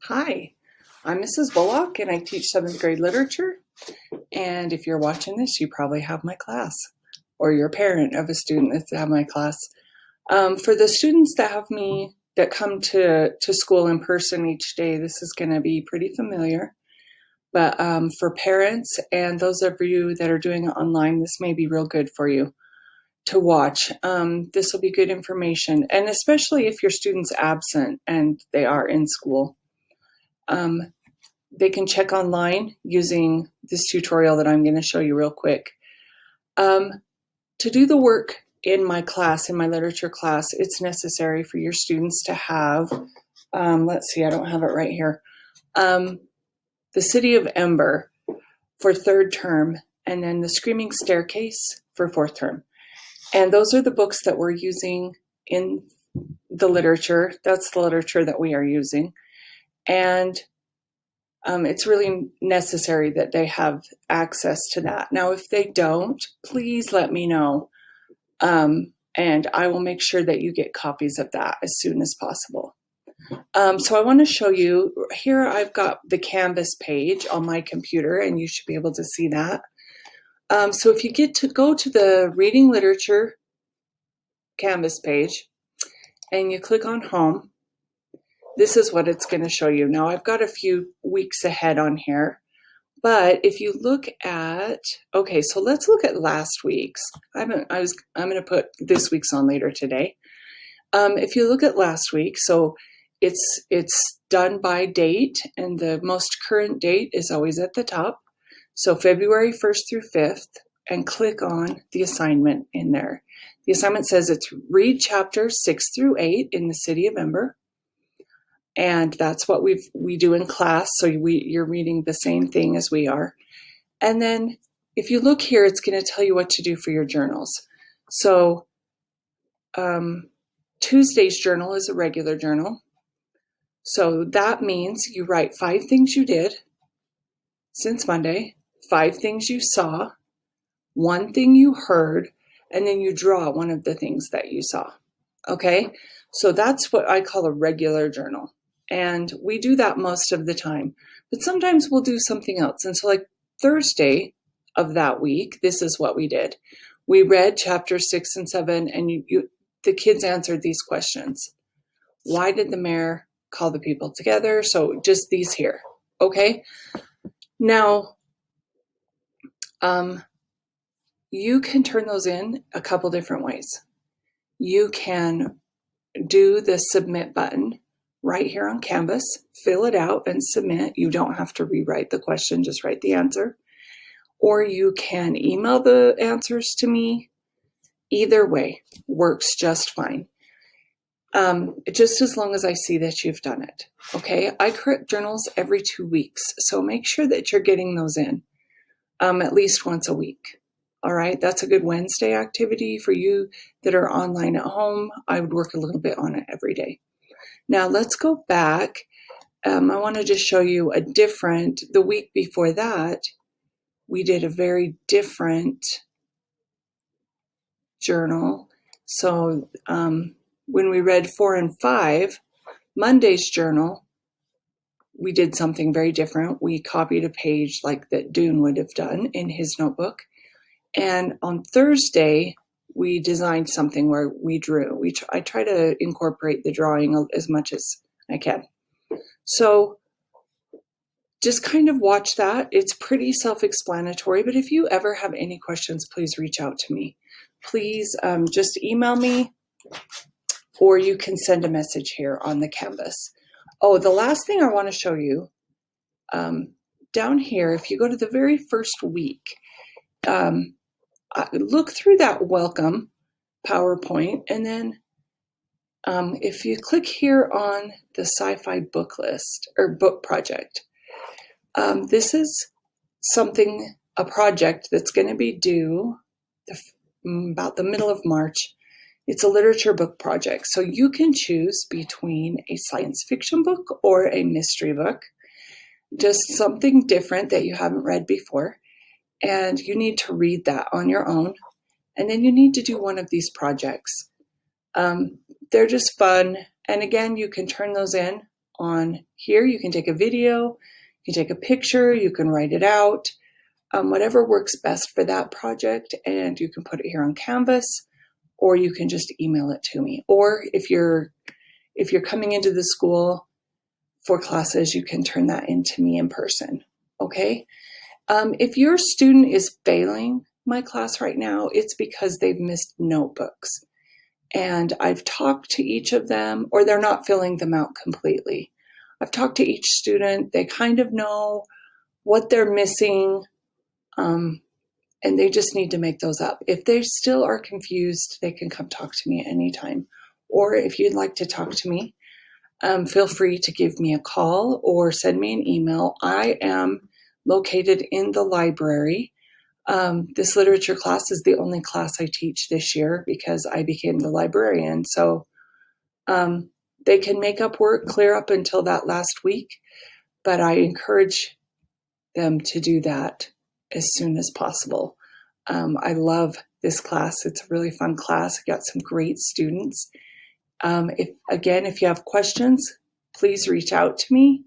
Hi, I'm Mrs. Bullock and I teach 7th grade literature. And if you're watching this, you probably have my class or you're a parent of a student that's have my class. For the students that come to school in person each day, this is going to be pretty familiar. But for parents and those of you that are doing it online, this may be real good for you to watch. This will be good information, and especially if your student's absent and they are in school. They can check online using this tutorial that I'm going to show you real quick. To do the work in my class, in my literature class, it's necessary for your students to have, let's see, I don't have it right here, The City of Ember for 3rd term, and then The Screaming Staircase for 4th term. And those are the books that we're using in the literature. That's the literature that we are using. And it's really necessary that they have access to that. Now, if they don't, please let me know. And I will make sure that you get copies of that as soon as possible. So I want to show you, here I've got the Canvas page on my computer, and you should be able to see that. So if you go to the Reading Literature Canvas page, and you click on Home, this is what it's going to show you. Now, I've got a few weeks ahead on here, but if you look at, okay, so let's look at last week's. I'm going to put this week's on later today. If you look at last week, so it's done by date, and the most current date is always at the top. So February 1st through 5th, and click on the assignment in there. The assignment says it's read chapters 6 through 8 in The City of Ember. And that's what we do in class. So you're reading the same thing as we are. And then if you look here, it's going to tell you what to do for your journals. So Tuesday's journal is a regular journal. So that means you write 5 things you did since Monday, 5 things you saw, 1 thing you heard, and then you draw one of the things that you saw. Okay? So that's what I call a regular journal. And we do that most of the time. But sometimes we'll do something else. And so like Thursday of that week, this is what we did. We read chapters 6 and 7, and the kids answered these questions. Why did the mayor call the people together? So just these here. Okay? Now, you can turn those in a couple different ways. You can do the submit button right here on Canvas, fill it out and submit. You don't have to rewrite the question, just write the answer. Or you can email the answers to me. Either way works just fine. Just as long as I see that you've done it. Okay, I correct journals every 2 weeks, so make sure that you're getting those in at least once a week. All right, that's a good Wednesday activity for you that are online at home. I would work a little bit on it every day. Now let's go back. I want to just show you the week before that, we did a very different journal. So when we read 4 and 5, Monday's journal, we did something very different. We copied a page like that Dune would have done in his notebook. And on Thursday, we designed something where we drew. I try to incorporate the drawing as much as I can. So just kind of watch that. It's pretty self-explanatory, but if you ever have any questions, please reach out to me. Please just email me, or you can send a message here on the Canvas. Oh, the last thing I want to show you, down here, if you go to the very first week, look through that welcome PowerPoint, and then if you click here on the sci-fi book list or book project, this is a project that's going to be due about the middle of March. It's a literature book project, so you can choose between a science fiction book or a mystery book, just something different that you haven't read before. And you need to read that on your own. And then you need to do one of these projects. They're just fun. And again, you can turn those in on here. You can take a video, you can take a picture, you can write it out, whatever works best for that project, and you can put it here on Canvas, or you can just email it to me. Or if you're coming into the school for classes, you can turn that into me in person, okay? If your student is failing my class right now, it's because they've missed notebooks. And I've talked to each of them, or they're not filling them out completely. I've talked to each student. They kind of know what they're missing, and they just need to make those up. If they still are confused, they can come talk to me anytime. Or if you'd like to talk to me, feel free to give me a call or send me an email. I am located in the library. This literature class is the only class I teach this year because I became the librarian. So they can make up work clear up until that last week, but I encourage them to do that as soon as possible. I love this class. It's a really fun class. I got some great students. If you have questions, please reach out to me.